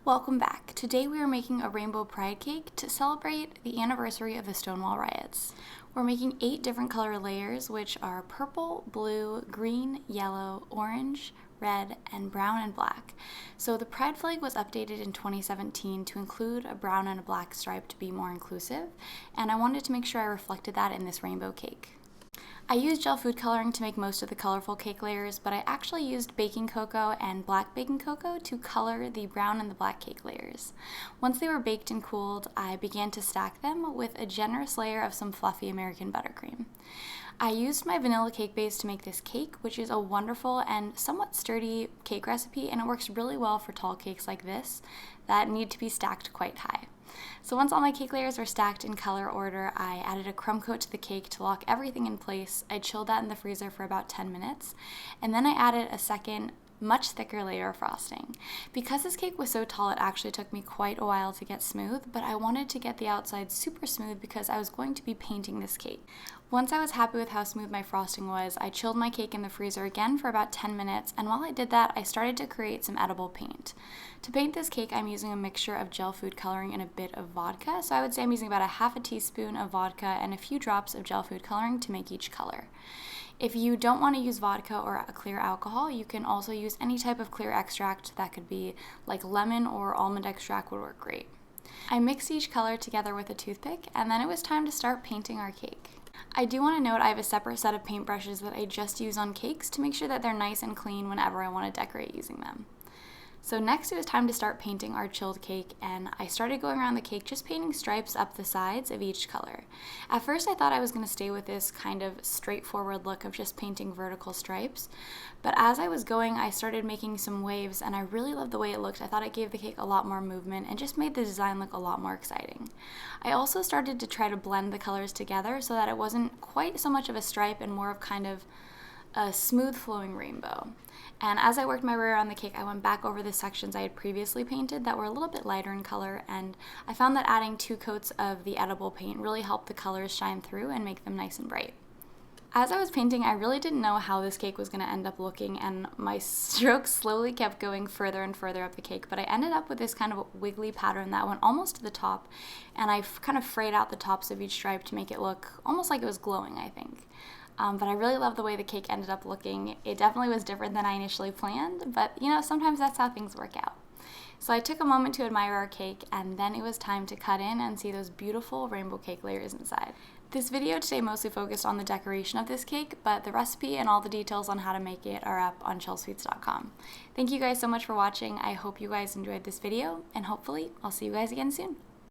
Welcome back. Today we are making a rainbow pride cake to celebrate the anniversary of the Stonewall riots. We're making 8 different color layers, which are purple, blue, green, yellow, orange, red, and brown and black. So the pride flag was updated in 2017 to include a brown and a black stripe to be more inclusive, and I wanted to make sure I reflected that in this rainbow cake. I used gel food coloring to make most of the colorful cake layers, but I actually used baking cocoa and black baking cocoa to color the brown and the black cake layers. Once they were baked and cooled, I began to stack them with a generous layer of some fluffy American buttercream. I used my vanilla cake base to make this cake, which is a wonderful and somewhat sturdy cake recipe, and it works really well for tall cakes like this that need to be stacked quite high. So once all my cake layers were stacked in color order, I added a crumb coat to the cake to lock everything in place. I chilled that in the freezer for about 10 minutes, and then I added a second, much thicker layer of frosting. Because this cake was so tall, it actually took me quite a while to get smooth, but I wanted to get the outside super smooth because I was going to be painting this cake. Once I was happy with how smooth my frosting was, I chilled my cake in the freezer again for about 10 minutes, and while I did that, I started to create some edible paint. To paint this cake, I'm using a mixture of gel food coloring and a bit of vodka, so I would say I'm using about a half a teaspoon of vodka and a few drops of gel food coloring to make each color. If you don't want to use vodka or a clear alcohol, you can also use any type of clear extract that could be like lemon or almond extract would work great. I mixed each color together with a toothpick, and then it was time to start painting our cake. I do want to note I have a separate set of paintbrushes that I just use on cakes to make sure that they're nice and clean whenever I want to decorate using them. So next it was time to start painting our chilled cake, and I started going around the cake just painting stripes up the sides of each color. At first I thought I was going to stay with this kind of straightforward look of just painting vertical stripes, but as I was going I started making some waves, and I really loved the way it looked. I thought it gave the cake a lot more movement and just made the design look a lot more exciting. I also started to try to blend the colors together so that it wasn't quite so much of a stripe and more of kind of a smooth flowing rainbow. And as I worked my way around the cake, I went back over the sections I had previously painted that were a little bit lighter in color, and I found that adding 2 coats of the edible paint really helped the colors shine through and make them nice and bright. As I was painting, I really didn't know how this cake was going to end up looking, and my strokes slowly kept going further and further up the cake, but I ended up with this kind of wiggly pattern that went almost to the top, and I kind of frayed out the tops of each stripe to make it look almost like it was glowing, I think. But I really love the way the cake ended up looking. It definitely was different than I initially planned, but sometimes that's how things work out. So I took a moment to admire our cake, and then it was time to cut in and see those beautiful rainbow cake layers inside. This video today mostly focused on the decoration of this cake, but the recipe and all the details on how to make it are up on Chelsweets.com. Thank you guys so much for watching. I hope you guys enjoyed this video, and hopefully I'll see you guys again soon.